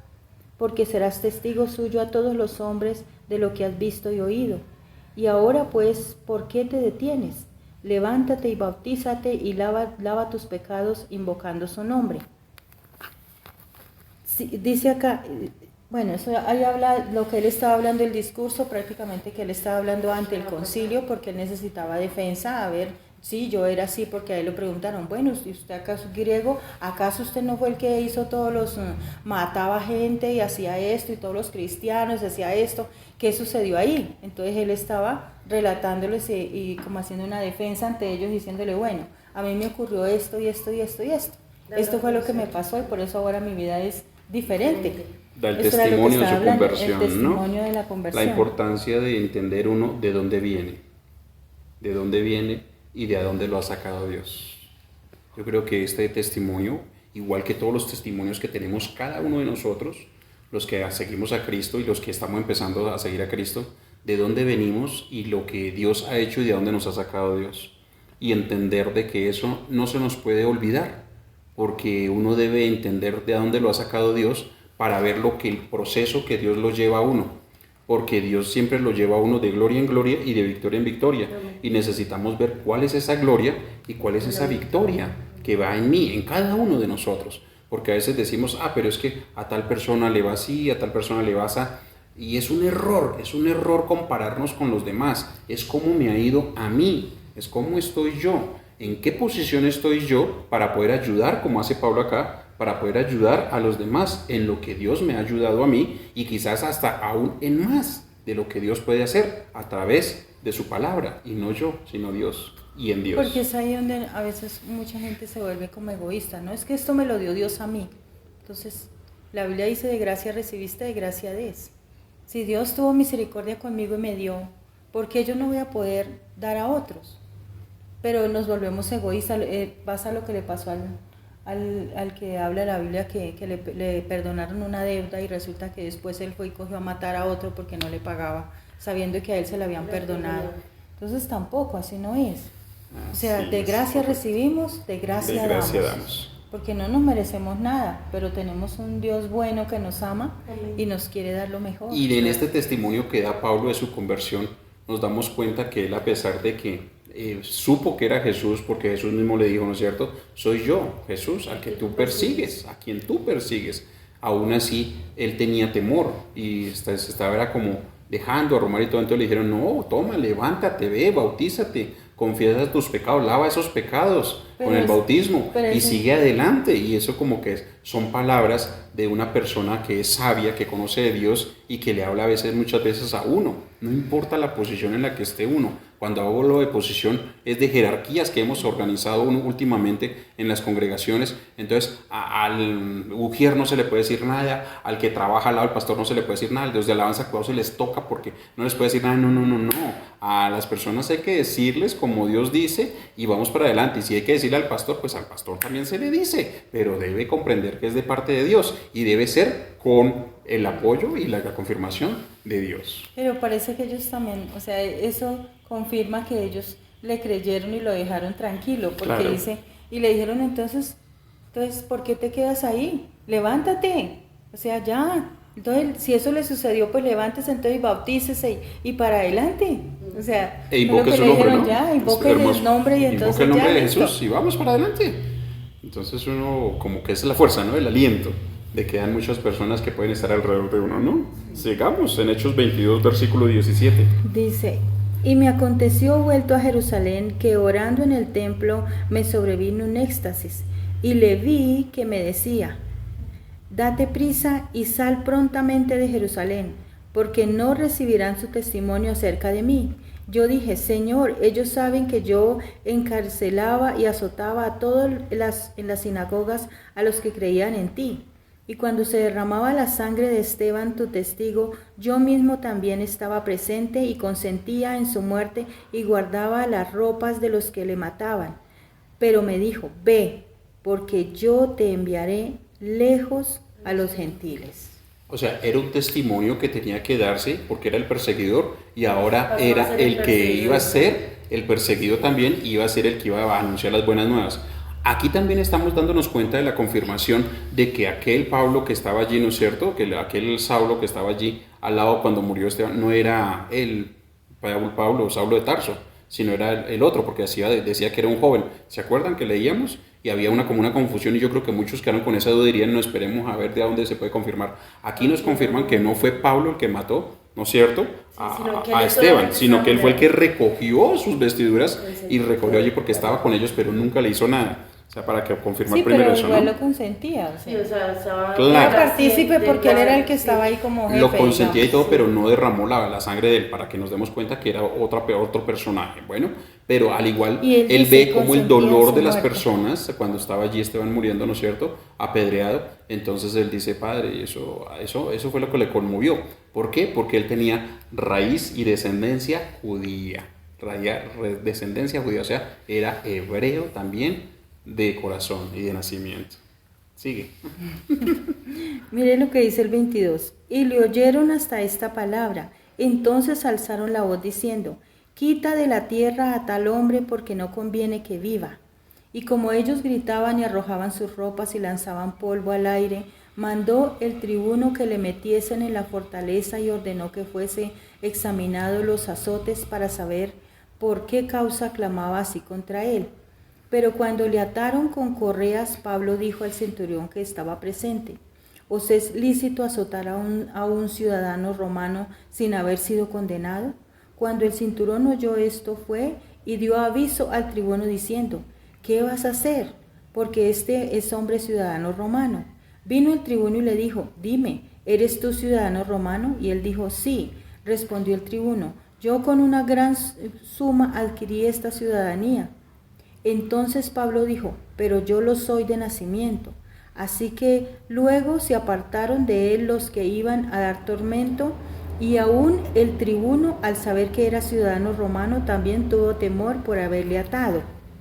Speaker 1: Porque serás testigo suyo a todos los hombres de lo que has visto y oído. Y ahora pues, ¿por qué te detienes? Levántate y bautízate y lava tus pecados invocando su nombre. Sí, dice acá, bueno, eso ahí habla lo que él estaba hablando, el discurso prácticamente que él estaba hablando ante el concilio, porque él necesitaba defensa. A ver, sí, yo era así, porque a él le preguntaron, bueno, si usted acaso es griego, ¿acaso usted no fue el que hizo todos los, mataba gente y hacía esto, y todos los cristianos hacía esto? ¿Qué sucedió ahí? Entonces él estaba relatándoles y como haciendo una defensa ante ellos, diciéndole, bueno, a mí me ocurrió esto y esto y esto y esto. Esto fue lo que me pasó y por eso ahora mi vida es diferente.
Speaker 2: Da el testimonio de su conversión,
Speaker 1: el testimonio de la conversión.
Speaker 2: La importancia de entender uno de dónde viene y de a dónde lo ha sacado Dios. Yo creo que este testimonio, igual que todos los testimonios que tenemos cada uno de nosotros, los que seguimos a Cristo y los que estamos empezando a seguir a Cristo, de dónde venimos y lo que Dios ha hecho y de dónde nos ha sacado Dios. Y entender de que eso no se nos puede olvidar, porque uno debe entender de dónde lo ha sacado Dios para ver el proceso que Dios lo lleva a uno, porque Dios siempre lo lleva a uno de gloria en gloria y de victoria en victoria, y necesitamos ver cuál es esa gloria y cuál es esa victoria que va en mí, en cada uno de nosotros, porque a veces decimos, pero es que a tal persona le va así, a tal persona le va así, y es un error compararnos con los demás, es cómo me ha ido a mí, es cómo estoy yo, en qué posición estoy yo para poder ayudar, como hace Pablo acá, para poder ayudar a los demás en lo que Dios me ha ayudado a mí y quizás hasta aún en más de lo que Dios puede hacer a través de su palabra, y no yo, sino Dios y en Dios.
Speaker 1: Porque es ahí donde a veces mucha gente se vuelve como egoísta, ¿no? Es que esto me lo dio Dios a mí. Entonces, la Biblia dice, de gracia recibiste, de gracia des. Si Dios tuvo misericordia conmigo y me dio, ¿por qué yo no voy a poder dar a otros? Pero nos volvemos egoístas. Pasa lo que le pasó al que habla la Biblia, que le perdonaron una deuda y resulta que después él fue y cogió a matar a otro porque no le pagaba, sabiendo que a él se le habían perdonado. Entonces tampoco, así no es. O sea, de gracia recibimos, de gracia damos. Porque no nos merecemos nada, pero tenemos un Dios bueno que nos ama y nos quiere dar lo mejor.
Speaker 2: Y en este testimonio que da Pablo de su conversión, nos damos cuenta que él, a pesar de que supo que era Jesús, porque Jesús mismo le dijo, ¿no es cierto? Soy yo, Jesús, al que tú persigues, a quien tú persigues. Aún así, él tenía temor y estaba como dejando a Romar y todo. Entonces le dijeron, no, toma, levántate, ve, bautízate, confiesa tus pecados, lava esos pecados con el bautismo y sigue adelante. Y eso como que son palabras de una persona que es sabia, que conoce de Dios y que le habla muchas veces a uno. No importa la posición en la que esté uno. Cuando hablo de posición es de jerarquías que hemos organizado últimamente en las congregaciones. Entonces al ujier no se le puede decir nada, al que trabaja al lado del pastor no se le puede decir nada, al Dios de alabanza cuidado se les toca porque no les puede decir nada. No. A las personas hay que decirles como Dios dice y vamos para adelante. Y si hay que decirle al pastor, pues al pastor también se le dice, pero debe comprender que es de parte de Dios y debe ser con el apoyo y la confirmación de Dios.
Speaker 1: Pero parece que ellos también, o sea, eso confirma que ellos le creyeron y lo dejaron tranquilo, porque
Speaker 2: claro.
Speaker 1: Dice, y le dijeron entonces, ¿por qué te quedas ahí? Levántate, o sea, ya. Entonces, si eso le sucedió, pues levántese entonces y bautícese y para adelante. O sea,
Speaker 2: invoque su nombre, ¿no?
Speaker 1: Ya, invoque el nombre y entonces
Speaker 2: invoque el nombre
Speaker 1: ya,
Speaker 2: de Jesús
Speaker 1: listo.
Speaker 2: y vamos para adelante. Entonces uno como que es la fuerza, ¿no? El aliento de que hay muchas personas que pueden estar alrededor de uno, ¿no? Sigamos en Hechos 22, versículo 17.
Speaker 1: Dice, Y me aconteció vuelto a Jerusalén que orando en el templo me sobrevino un éxtasis, y le vi que me decía: date prisa y sal prontamente de Jerusalén, porque no recibirán su testimonio acerca de mí. Yo dije: Señor, ellos saben que yo encarcelaba y azotaba a todos en las sinagogas a los que creían en ti. Y cuando se derramaba la sangre de Esteban, tu testigo, yo mismo también estaba presente y consentía en su muerte y guardaba las ropas de los que le mataban. Pero me dijo: ve, porque yo te enviaré lejos a los gentiles.
Speaker 2: O sea, era un testimonio que tenía que darse porque era el perseguidor y ahora
Speaker 3: Pasó a
Speaker 2: era
Speaker 3: ser
Speaker 2: el
Speaker 3: el
Speaker 2: que
Speaker 3: perseguidor.
Speaker 2: iba a ser el perseguido también, iba a ser el que iba a anunciar las buenas nuevas. Aquí también estamos dándonos cuenta de la confirmación de que aquel Pablo que estaba allí, ¿no es cierto? Que aquel Saulo que estaba allí al lado cuando murió Esteban, no era el Pablo, Saulo de Tarso, sino era el otro, porque decía que era un joven. ¿Se acuerdan que leíamos? Y había como una confusión y yo creo que muchos quedaron con esa duda y dirían: no, esperemos a ver de dónde se puede confirmar. Aquí nos confirman que no fue Pablo el que mató, ¿no es cierto?, a Esteban, sino que él fue el que recogió sus vestiduras y recogió allí porque estaba con ellos, pero nunca le hizo nada. O sea, para que confirmar
Speaker 1: Sí,
Speaker 2: primero
Speaker 1: pero
Speaker 2: eso,
Speaker 1: igual
Speaker 2: ¿no?
Speaker 1: lo consentía.
Speaker 3: Sí, o sea, estaba...
Speaker 2: Claro.
Speaker 1: Era partícipe porque él era el que estaba ahí como jefe.
Speaker 2: Lo consentía y todo,
Speaker 1: digamos.
Speaker 2: pero no derramó la sangre de él para que nos demos cuenta que era otro personaje. Bueno, pero al igual
Speaker 1: Y él
Speaker 2: él
Speaker 1: dice,
Speaker 2: ve como el
Speaker 1: consentía
Speaker 2: dolor
Speaker 1: su
Speaker 2: de las
Speaker 1: muerte.
Speaker 2: personas cuando estaba allí Esteban muriendo, ¿no es cierto?, apedreado. Entonces él dice: Padre, y eso fue lo que le conmovió. ¿Por qué? Porque él tenía raíz y descendencia judía. Descendencia judía, o sea, era hebreo también de corazón y de nacimiento. Sigue.
Speaker 1: Mire lo que dice el 22. Y le oyeron hasta esta palabra. Entonces alzaron la voz diciendo: quita de la tierra a tal hombre, porque no conviene que viva. Y como ellos gritaban y arrojaban sus ropas y lanzaban polvo al aire, mandó el tribuno que le metiesen en la fortaleza y ordenó que fuese examinado los azotes para saber por qué causa clamaba así contra él. Pero cuando le ataron con correas, Pablo dijo al centurión que estaba presente: ¿os es lícito azotar a un ciudadano romano sin haber sido condenado? Cuando el cinturón oyó esto, fue y dio aviso al tribuno diciendo: ¿qué vas a hacer? Porque este es hombre ciudadano romano. Vino el tribuno y le dijo: dime, ¿eres tú ciudadano romano? Y él dijo: sí. Respondió el tribuno: yo con una gran suma adquirí esta ciudadanía. Entonces Pablo dijo: pero yo lo soy de nacimiento. Así que luego se apartaron de él los que iban a dar tormento, y aún el tribuno, al saber que era ciudadano romano, también tuvo temor por haberle atado.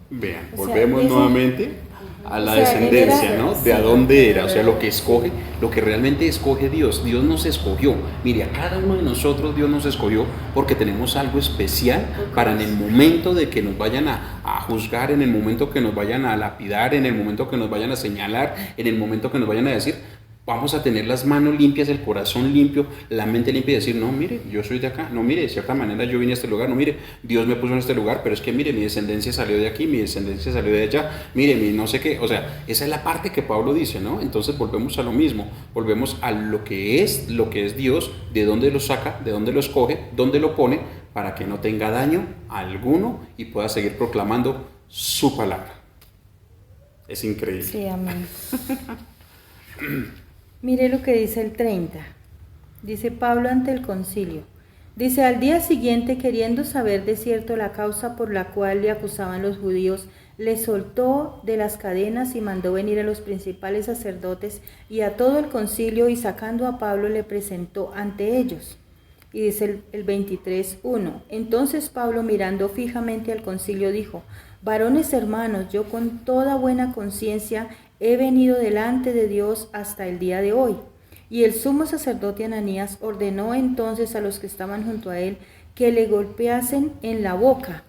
Speaker 2: Vean,
Speaker 1: O sea,
Speaker 2: volvemos
Speaker 1: dice-
Speaker 2: nuevamente a la
Speaker 1: o sea, él
Speaker 2: descendencia,
Speaker 1: era-
Speaker 2: ¿no?
Speaker 1: sí,
Speaker 2: De a dónde era, o sea, lo que escoge, lo que realmente escoge Dios. Dios nos escogió. Mire, a cada uno de nosotros Dios nos escogió porque tenemos algo especial para en el momento de que nos vayan a juzgar, en el momento que nos vayan a lapidar, en el momento que nos vayan a señalar, en el momento que nos vayan a decir, vamos a tener las manos limpias, el corazón limpio, la mente limpia y decir: no, mire, yo soy de acá, no, mire, de cierta manera yo vine a este lugar, no, mire, Dios me puso en este lugar, pero es que mire, mi descendencia salió de aquí, mi descendencia salió de allá, mire, mi no sé qué, o sea, esa es la parte que Pablo dice, ¿no? Entonces volvemos a lo mismo, volvemos a lo que es Dios, de dónde lo saca, de dónde lo escoge, dónde lo pone, para que no tenga daño alguno y pueda seguir proclamando su palabra. Es increíble.
Speaker 1: Sí, amén. Mire lo que dice el 30. Dice Pablo ante el concilio. Dice: al día siguiente, queriendo saber de cierto la causa por la cual le acusaban los judíos, le soltó de las cadenas y mandó venir a los principales sacerdotes y a todo el concilio, y sacando a Pablo le presentó ante ellos. Y dice el 23:1. Entonces Pablo, mirando fijamente al concilio, dijo: varones hermanos, yo con toda buena conciencia he venido delante de Dios hasta el día de hoy. Y el sumo sacerdote Ananías ordenó entonces a los que estaban junto a él que le golpeasen en la boca.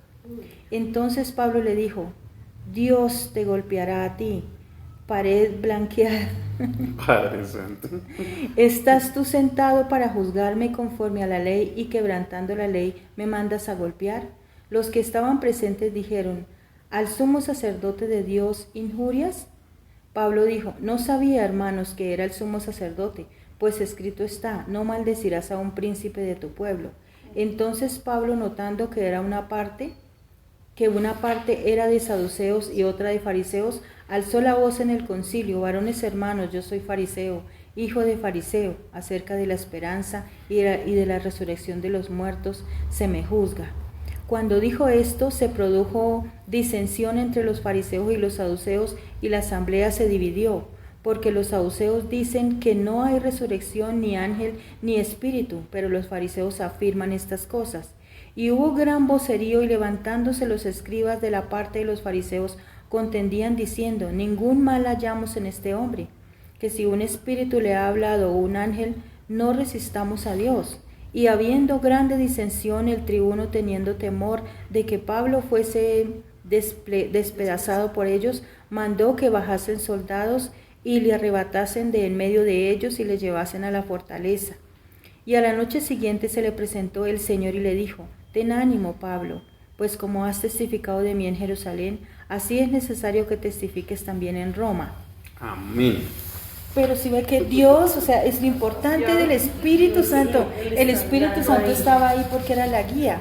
Speaker 1: Entonces Pablo le dijo: Dios te golpeará a ti, pared blanqueada.
Speaker 2: Padre Santo.
Speaker 1: ¿Estás tú sentado para juzgarme conforme a la ley y quebrantando la ley me mandas a golpear? Los que estaban presentes dijeron: ¿al sumo sacerdote de Dios injurias? Pablo dijo: no sabía, hermanos, que era el sumo sacerdote, pues escrito está: no maldecirás a un príncipe de tu pueblo. Entonces Pablo, notando que una parte era de saduceos y otra de fariseos, alzó la voz en el concilio: varones hermanos, yo soy fariseo, hijo de fariseo, acerca de la esperanza y de la resurrección de los muertos se me juzga. Cuando dijo esto, se produjo disensión entre los fariseos y los saduceos, y la asamblea se dividió, porque los saduceos dicen que no hay resurrección, ni ángel, ni espíritu, pero los fariseos afirman estas cosas. Y hubo gran vocerío, y levantándose los escribas de la parte de los fariseos, contendían diciendo: ningún mal hallamos en este hombre, que si un espíritu le ha hablado o un ángel, no resistamos a Dios. Y habiendo grande disensión, el tribuno, teniendo temor de que Pablo fuese despedazado por ellos, mandó que bajasen soldados y le arrebatasen de en medio de ellos y le llevasen a la fortaleza. Y a la noche siguiente se le presentó el Señor y le dijo: ten ánimo, Pablo, pues como has testificado de mí en Jerusalén, así es necesario que testifiques también en Roma.
Speaker 2: Amén.
Speaker 1: Pero si ve que Dios, o sea, es lo importante del Espíritu Santo. El Espíritu Santo estaba ahí porque era la guía.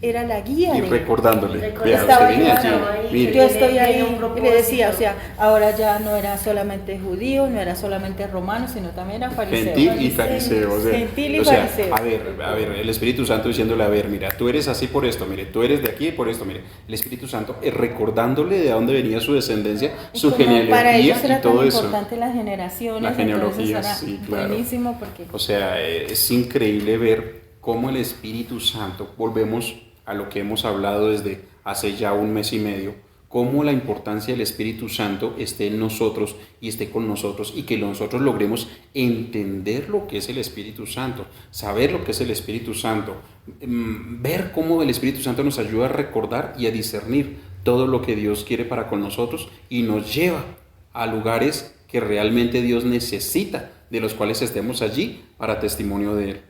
Speaker 1: Era la guía.
Speaker 2: Y
Speaker 1: de
Speaker 2: recordándole. Vea,
Speaker 1: estaba
Speaker 2: usted venía
Speaker 1: ahí,
Speaker 2: aquí, mire.
Speaker 1: yo estoy ahí, y le decía, o sea, ahora ya no era solamente judío, no era solamente romano, sino también era fariseo.
Speaker 2: Gentil y fariseo.
Speaker 1: Gentil y
Speaker 2: o sea,
Speaker 1: fariseo.
Speaker 2: a ver, el Espíritu Santo diciéndole: a ver, mira, tú eres así por esto, mire, tú eres de aquí por esto, mire. El Espíritu Santo recordándole de dónde venía su descendencia, su genealogía
Speaker 1: para ellos era
Speaker 2: y todo
Speaker 1: tan
Speaker 2: eso.
Speaker 1: importante las generaciones.
Speaker 2: La genealogía,
Speaker 1: era
Speaker 2: sí, claro.
Speaker 1: Buenísimo porque...
Speaker 2: O sea, es increíble ver cómo el Espíritu Santo, volvemos a lo que hemos hablado desde hace ya un mes y medio, cómo la importancia del Espíritu Santo esté en nosotros y esté con nosotros, y que nosotros logremos entender lo que es el Espíritu Santo, saber lo que es el Espíritu Santo, ver cómo el Espíritu Santo nos ayuda a recordar y a discernir todo lo que Dios quiere para con nosotros y nos lleva a lugares que realmente Dios necesita, de los cuales estemos allí para testimonio de Él.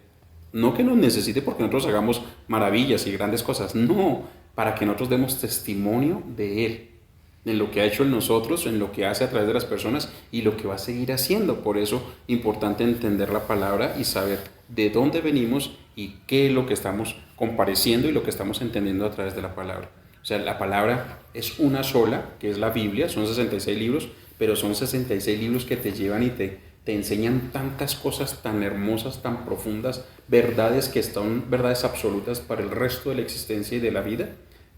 Speaker 2: No que nos necesite porque nosotros hagamos maravillas y grandes cosas, no, para que nosotros demos testimonio de Él, en lo que ha hecho en nosotros, en lo que hace a través de las personas y lo que va a seguir haciendo. Por eso es importante entender la palabra y saber de dónde venimos y qué es lo que estamos compareciendo y lo que estamos entendiendo a través de la palabra. O sea, la palabra es una sola, que es la Biblia, son 66 libros, pero son 66 libros que te llevan y te enseñan tantas cosas tan hermosas, tan profundas, verdades que son verdades absolutas para el resto de la existencia y de la vida,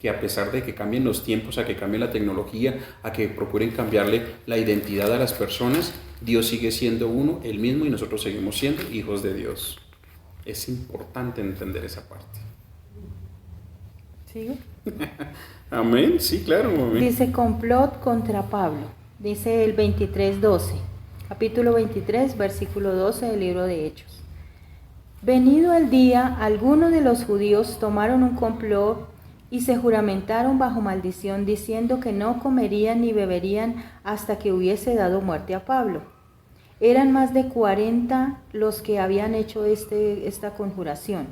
Speaker 2: que a pesar de que cambien los tiempos, a que cambie la tecnología, a que procuren cambiarle la identidad a las personas, Dios sigue siendo uno, el mismo, y nosotros seguimos siendo hijos de Dios. Es importante entender esa parte.
Speaker 1: ¿Sigo?
Speaker 2: Amén, sí, claro. Amén.
Speaker 1: Dice complot contra Pablo. Dice el 23:12. Capítulo 23, versículo 12 del libro de Hechos. Venido el día, algunos de los judíos tomaron un complot y se juramentaron bajo maldición, diciendo que no comerían ni beberían hasta que hubiese dado muerte a Pablo. Eran más de 40 los que habían hecho esta conjuración,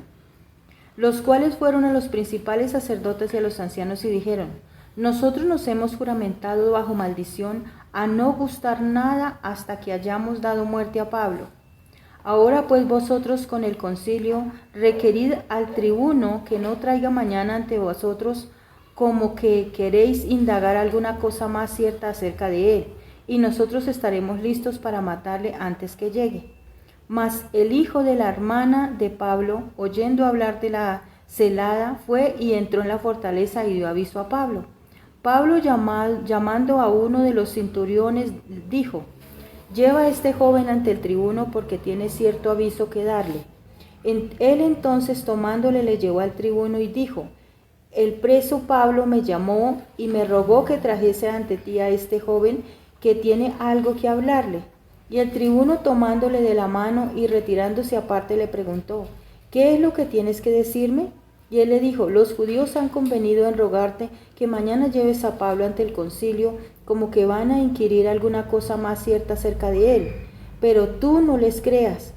Speaker 1: los cuales fueron a los principales sacerdotes y a los ancianos y dijeron: nosotros nos hemos juramentado bajo maldición a no gustar nada hasta que hayamos dado muerte a Pablo. Ahora pues vosotros con el concilio requerid al tribuno que no traiga mañana ante vosotros, como que queréis indagar alguna cosa más cierta acerca de él, y nosotros estaremos listos para matarle antes que llegue. Mas el hijo de la hermana de Pablo, oyendo hablar de la celada, fue y entró en la fortaleza y dio aviso a Pablo. Pablo, llamando a uno de los centuriones, dijo: lleva a este joven ante el tribuno, porque tiene cierto aviso que darle. Él entonces, tomándole, le llevó al tribuno y dijo: el preso Pablo me llamó y me rogó que trajese ante ti a este joven, que tiene algo que hablarle. Y el tribuno, tomándole de la mano y retirándose aparte, le preguntó: ¿qué es lo que tienes que decirme? Y él le dijo: los judíos han convenido en rogarte que mañana lleves a Pablo ante el concilio, como que van a inquirir alguna cosa más cierta acerca de él. Pero tú no les creas,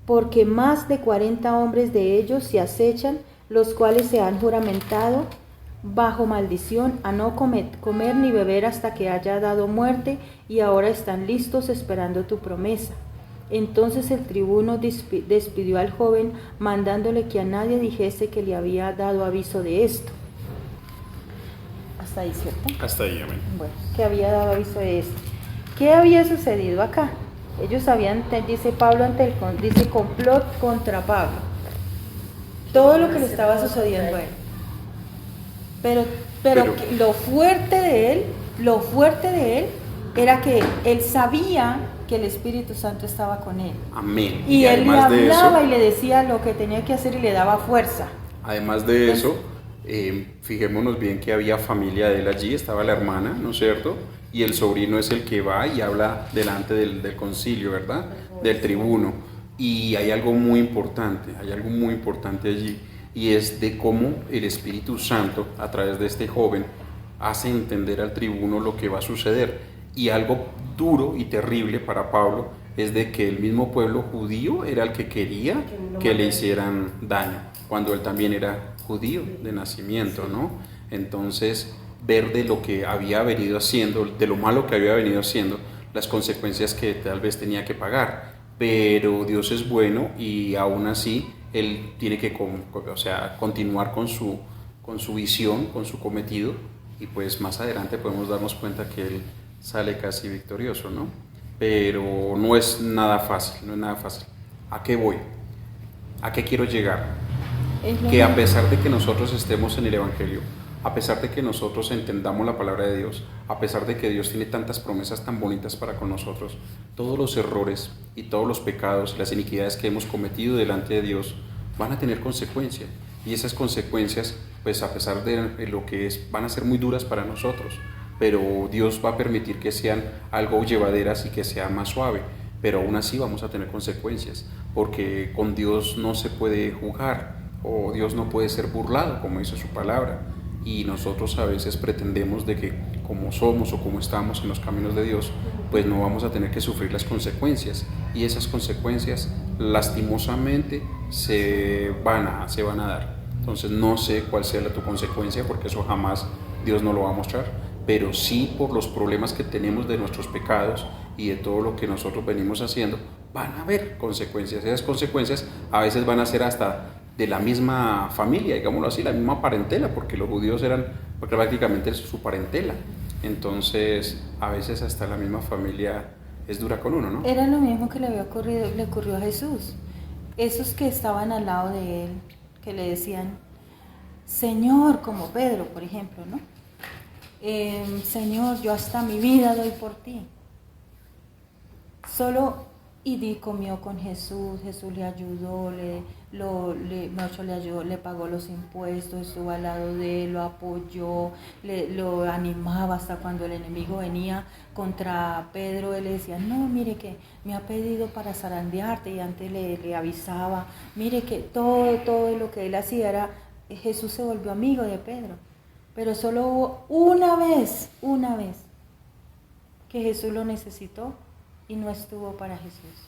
Speaker 1: porque más de 40 hombres de ellos se acechan, los cuales se han juramentado bajo maldición a no comer ni beber hasta que haya dado muerte, y ahora están listos esperando tu promesa. Entonces el tribuno despidió al joven, mandándole que a nadie dijese que le había dado aviso de esto. Hasta ahí, ¿cierto?
Speaker 2: Hasta ahí, amén.
Speaker 1: Bueno, que había dado aviso de esto. ¿Qué había sucedido acá? Ellos habían, dice Pablo dice complot contra Pablo. Todo lo que le estaba sucediendo a él. Pero lo fuerte de él era que él sabía que el Espíritu Santo estaba con él.
Speaker 2: Amén.
Speaker 1: Y él le
Speaker 2: además de
Speaker 1: hablaba
Speaker 2: eso,
Speaker 1: y le decía lo que tenía que hacer y le daba fuerza.
Speaker 2: además de eso, fijémonos bien que había familia de él allí, estaba la hermana, ¿no es cierto? Y el sobrino es el que va y habla delante del concilio, ¿verdad? Del tribuno. Y hay algo muy importante allí, y es de cómo el Espíritu Santo, a través de este joven, hace entender al tribuno lo que va a suceder. Y algo duro y terrible para Pablo es de que el mismo pueblo judío era el que quería que le hicieran daño, cuando él también era judío de nacimiento, ¿no? Entonces, ver de lo que había venido haciendo, de lo malo que había venido haciendo, las consecuencias que tal vez tenía que pagar. Pero Dios es bueno y aún así él tiene que continuar con su visión, con su cometido, y pues más adelante podemos darnos cuenta que él sale casi victorioso, ¿no? Pero no es nada fácil. ¿A qué voy? ¿A qué quiero llegar? Que a pesar de que nosotros estemos en el Evangelio, a pesar de que nosotros entendamos la palabra de Dios, a pesar de que Dios tiene tantas promesas tan bonitas para con nosotros, todos los errores y todos los pecados y las iniquidades que hemos cometido delante de Dios van a tener consecuencias. Y esas consecuencias, pues a pesar de lo que es, van a ser muy duras para nosotros, pero Dios va a permitir que sean algo llevaderas y que sea más suave. Pero aún así vamos a tener consecuencias, porque con Dios no se puede jugar, o Dios no puede ser burlado, como dice su palabra. Y nosotros a veces pretendemos de que como somos o como estamos en los caminos de Dios, pues no vamos a tener que sufrir las consecuencias, y esas consecuencias lastimosamente se van a dar. Entonces no sé cuál sea tu consecuencia, porque eso jamás Dios no lo va a mostrar, pero sí por los problemas que tenemos de nuestros pecados y de todo lo que nosotros venimos haciendo, van a haber consecuencias. Esas consecuencias a veces van a ser hasta de la misma familia, digámoslo así, la misma parentela, porque los judíos eran prácticamente su parentela. Entonces, a veces hasta la misma familia es dura con uno, ¿no?
Speaker 1: Era lo mismo que le ocurrió a Jesús. Esos que estaban al lado de él, que le decían, Señor, como Pedro, por ejemplo, ¿no? Señor, yo hasta mi vida doy por ti. Comió con Jesús, Jesús le ayudó, le pagó los impuestos, estuvo al lado de él, lo apoyó, lo animaba hasta cuando el enemigo venía contra Pedro. Él le decía, no, mire que me ha pedido para zarandearte, y antes le avisaba, mire que todo lo que él hacía era, Jesús se volvió amigo de Pedro, pero solo hubo una vez que Jesús lo necesitó y no estuvo para Jesús.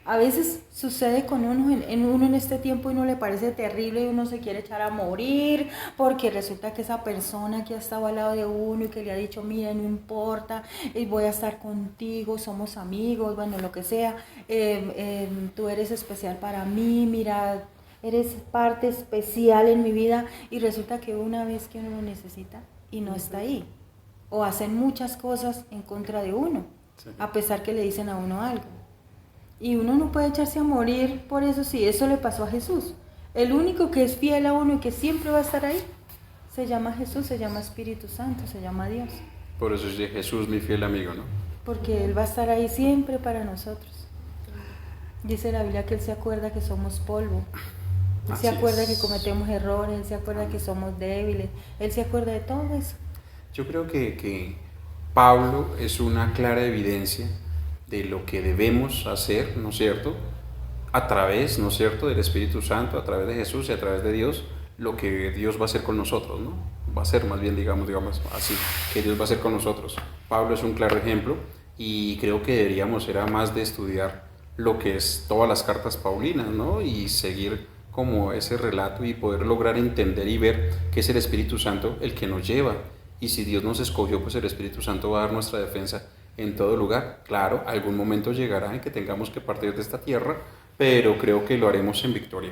Speaker 1: A veces sucede con uno en este tiempo, y uno le parece terrible y uno se quiere echar a morir porque resulta que esa persona que ha estado al lado de uno y que le ha dicho, mira, no importa, voy a estar contigo, somos amigos, bueno, lo que sea, tú eres especial para mí, mira, eres parte especial en mi vida, y resulta que una vez que uno lo necesita y no está ahí, o hacen muchas cosas en contra de uno, sí, a pesar que le dicen a uno algo. Y uno no puede echarse a morir por eso. Sí, eso le pasó a Jesús. El único que es fiel a uno y que siempre va a estar ahí, se llama Jesús, se llama Espíritu Santo, se llama Dios.
Speaker 2: Por eso es de Jesús mi fiel amigo, ¿no?
Speaker 1: Porque Él va a estar ahí siempre para nosotros. Dice la Biblia que Él se acuerda que somos polvo. Él se acuerda que cometemos errores, Él se acuerda que somos débiles, Él se acuerda de todo eso.
Speaker 2: Yo creo que Pablo es una clara evidencia de lo que debemos hacer, ¿no es cierto? A través, ¿no es cierto?, del Espíritu Santo, a través de Jesús y a través de Dios, lo que Dios va a hacer con nosotros, ¿no? Va a ser más bien, digamos así, que Dios va a hacer con nosotros. Pablo es un claro ejemplo, y creo que deberíamos era más de estudiar lo que es todas las cartas paulinas, ¿no? Y seguir como ese relato y poder lograr entender y ver que es el Espíritu Santo el que nos lleva. Y si Dios nos escogió, pues el Espíritu Santo va a dar nuestra defensa en todo lugar. Claro, algún momento llegará en que tengamos que partir de esta tierra, pero creo que lo haremos en victoria.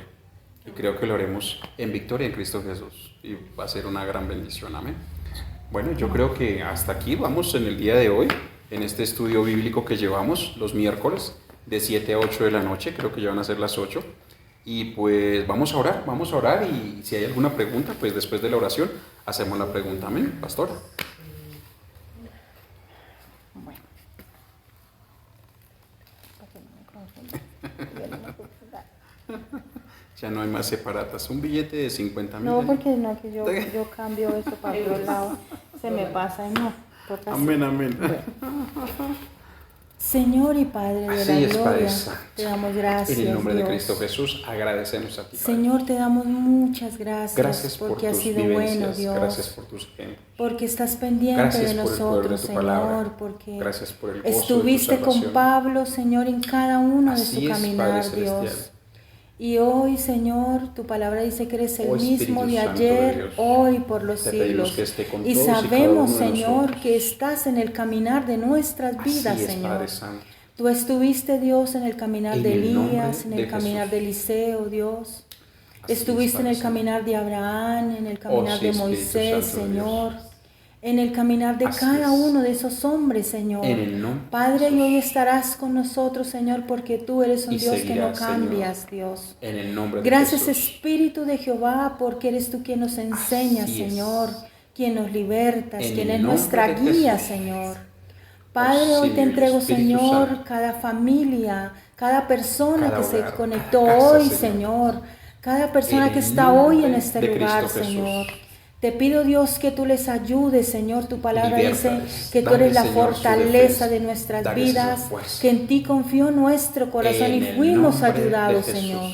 Speaker 2: Y creo que lo haremos en victoria en Cristo Jesús. Y va a ser una gran bendición. Amén. Bueno, yo creo que hasta aquí vamos en el día de hoy, en este estudio bíblico que llevamos los miércoles de 7 a 8 de la noche. Creo que ya van a ser las 8. Y pues vamos a orar y si hay alguna pregunta, pues después de la oración hacemos la pregunta. Amén, pastora.
Speaker 1: Bueno.
Speaker 2: Ya no hay más separatas. Un billete de 50.000.
Speaker 1: No, porque no, que yo cambio eso para otro lado. Se me pasa y no. Toca
Speaker 2: Amén, amén.
Speaker 1: Bueno. Señor y Padre de
Speaker 2: Así
Speaker 1: la
Speaker 2: es, Padre
Speaker 1: gloria,
Speaker 2: Santo.
Speaker 1: te damos gracias,
Speaker 2: En el nombre
Speaker 1: Dios.
Speaker 2: de Cristo Jesús, agradecemos a ti, Padre.
Speaker 1: Señor, te damos muchas gracias,
Speaker 2: Gracias por
Speaker 1: porque has
Speaker 2: tus
Speaker 1: sido
Speaker 2: vivencias,
Speaker 1: bueno, Dios.
Speaker 2: gracias por tus ejemplos.
Speaker 1: Porque estás pendiente
Speaker 2: Gracias
Speaker 1: de
Speaker 2: por el poder de
Speaker 1: nosotros,
Speaker 2: tu
Speaker 1: Señor,
Speaker 2: palabra.
Speaker 1: porque
Speaker 2: Gracias por el gozo
Speaker 1: estuviste
Speaker 2: de tu
Speaker 1: con
Speaker 2: salvación.
Speaker 1: Pablo, Señor, en cada uno de
Speaker 2: Así
Speaker 1: su
Speaker 2: es,
Speaker 1: caminar,
Speaker 2: Padre celestial.
Speaker 1: Dios. Y hoy, Señor, tu palabra dice que eres el
Speaker 2: Oh,
Speaker 1: mismo
Speaker 2: Espíritu
Speaker 1: de
Speaker 2: Santo de
Speaker 1: ayer,
Speaker 2: Dios,
Speaker 1: hoy, por los
Speaker 2: te pedimos
Speaker 1: siglos.
Speaker 2: que esté con
Speaker 1: Y
Speaker 2: todos y cada
Speaker 1: sabemos,
Speaker 2: uno de
Speaker 1: Señor,
Speaker 2: nosotros.
Speaker 1: que estás en el caminar de nuestras vidas,
Speaker 2: Así es,
Speaker 1: Señor.
Speaker 2: Padre Santo.
Speaker 1: Tú estuviste, Dios, en el caminar
Speaker 2: En
Speaker 1: de
Speaker 2: el nombre
Speaker 1: Elías, en
Speaker 2: de
Speaker 1: el caminar
Speaker 2: Jesús.
Speaker 1: de Eliseo, Dios.
Speaker 2: Así es,
Speaker 1: Estuviste en
Speaker 2: Padre
Speaker 1: el
Speaker 2: Santo.
Speaker 1: caminar de Abraham, en el caminar
Speaker 2: sí,
Speaker 1: de
Speaker 2: Espíritu
Speaker 1: Moisés,
Speaker 2: Santo de
Speaker 1: Señor.
Speaker 2: Dios.
Speaker 1: En el caminar de
Speaker 2: Así
Speaker 1: cada
Speaker 2: es.
Speaker 1: uno de esos hombres, Señor.
Speaker 2: En el nombre de
Speaker 1: Padre, y
Speaker 2: Jesús.
Speaker 1: hoy estarás con nosotros, Señor, porque tú eres un
Speaker 2: Y
Speaker 1: Dios que no
Speaker 2: seguirás,
Speaker 1: cambias, Dios.
Speaker 2: En el nombre de
Speaker 1: Gracias,
Speaker 2: Jesús.
Speaker 1: Espíritu de Jehová, porque eres tú quien nos enseñas,
Speaker 2: Así es.
Speaker 1: Señor, quien nos libertas,
Speaker 2: En
Speaker 1: quien
Speaker 2: el
Speaker 1: es
Speaker 2: nombre
Speaker 1: nuestra
Speaker 2: de
Speaker 1: guía,
Speaker 2: Jesús.
Speaker 1: Señor. Padre,
Speaker 2: Oh,
Speaker 1: hoy
Speaker 2: sí,
Speaker 1: te entrego,
Speaker 2: Espíritu
Speaker 1: Señor,
Speaker 2: Santo.
Speaker 1: cada familia, cada persona
Speaker 2: Cada
Speaker 1: que se
Speaker 2: hogar,
Speaker 1: conectó
Speaker 2: cada casa,
Speaker 1: hoy,
Speaker 2: Señor.
Speaker 1: Señor. Cada persona
Speaker 2: En
Speaker 1: que
Speaker 2: el
Speaker 1: está hoy en
Speaker 2: nombre
Speaker 1: este
Speaker 2: de
Speaker 1: lugar,
Speaker 2: Cristo Jesús.
Speaker 1: Señor. Te pido, Dios, que tú les ayudes, Señor. Tu palabra dice
Speaker 2: Libértales.
Speaker 1: que tú
Speaker 2: Dale,
Speaker 1: eres la
Speaker 2: Señor, su
Speaker 1: fortaleza
Speaker 2: defensa.
Speaker 1: de nuestras
Speaker 2: Dale, Señor,
Speaker 1: vidas,
Speaker 2: fuerza.
Speaker 1: que en ti confió nuestro corazón
Speaker 2: En
Speaker 1: y
Speaker 2: el
Speaker 1: fuimos
Speaker 2: nombre de
Speaker 1: ayudados,
Speaker 2: Jesús.
Speaker 1: Señor.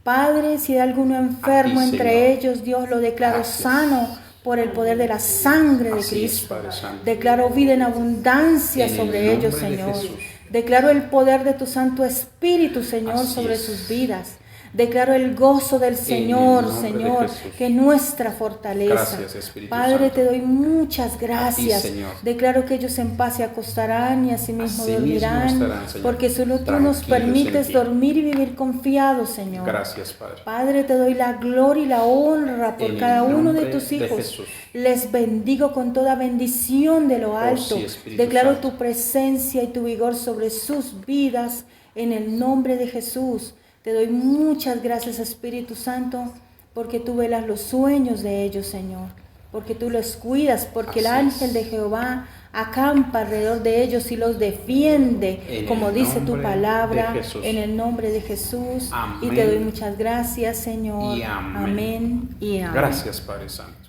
Speaker 1: Padre, si hay alguno enfermo
Speaker 2: A ti,
Speaker 1: entre
Speaker 2: Señor.
Speaker 1: ellos, Dios lo declaro
Speaker 2: Gracias.
Speaker 1: sano por el poder de la sangre de
Speaker 2: Así es,
Speaker 1: Cristo.
Speaker 2: Padre Santo.
Speaker 1: Declaro vida en abundancia
Speaker 2: En el
Speaker 1: sobre ellos,
Speaker 2: nombre de
Speaker 1: Señor.
Speaker 2: Jesús.
Speaker 1: Declaro el poder de tu Santo Espíritu, Señor,
Speaker 2: Así
Speaker 1: sobre
Speaker 2: es.
Speaker 1: sus vidas. Declaro el gozo del Señor,
Speaker 2: nombre de
Speaker 1: Señor,
Speaker 2: Jesús.
Speaker 1: que es nuestra fortaleza.
Speaker 2: Gracias, Espíritu
Speaker 1: Padre,
Speaker 2: Santo.
Speaker 1: te doy muchas gracias.
Speaker 2: Señor.
Speaker 1: Declaro que ellos en paz se acostarán y asimismo
Speaker 2: Asimismo
Speaker 1: dormirán,
Speaker 2: estarán, Señor,
Speaker 1: porque solo tú nos
Speaker 2: tranquilos
Speaker 1: permites
Speaker 2: en ti.
Speaker 1: dormir y vivir confiados, Señor.
Speaker 2: Gracias, Padre.
Speaker 1: Padre, te doy la gloria y la honra por
Speaker 2: En el
Speaker 1: cada uno de
Speaker 2: nombre
Speaker 1: tus
Speaker 2: de
Speaker 1: hijos.
Speaker 2: Jesús.
Speaker 1: Les bendigo con toda bendición de lo alto.
Speaker 2: sí, Espíritu
Speaker 1: Declaro
Speaker 2: Santo.
Speaker 1: tu presencia y tu vigor sobre sus vidas en el nombre de Jesús. Te doy muchas gracias, Espíritu Santo, porque tú velas los sueños de ellos, Señor. Porque tú los cuidas, porque el
Speaker 2: Así
Speaker 1: ángel
Speaker 2: es.
Speaker 1: de Jehová acampa alrededor de ellos y los defiende,
Speaker 2: En
Speaker 1: como
Speaker 2: el
Speaker 1: dice tu
Speaker 2: nombre
Speaker 1: palabra,
Speaker 2: de Jesús.
Speaker 1: en el nombre de Jesús.
Speaker 2: Amén.
Speaker 1: Y te doy muchas gracias, Señor.
Speaker 2: Y amén.
Speaker 1: Amén y amén.
Speaker 2: Gracias, Padre Santo.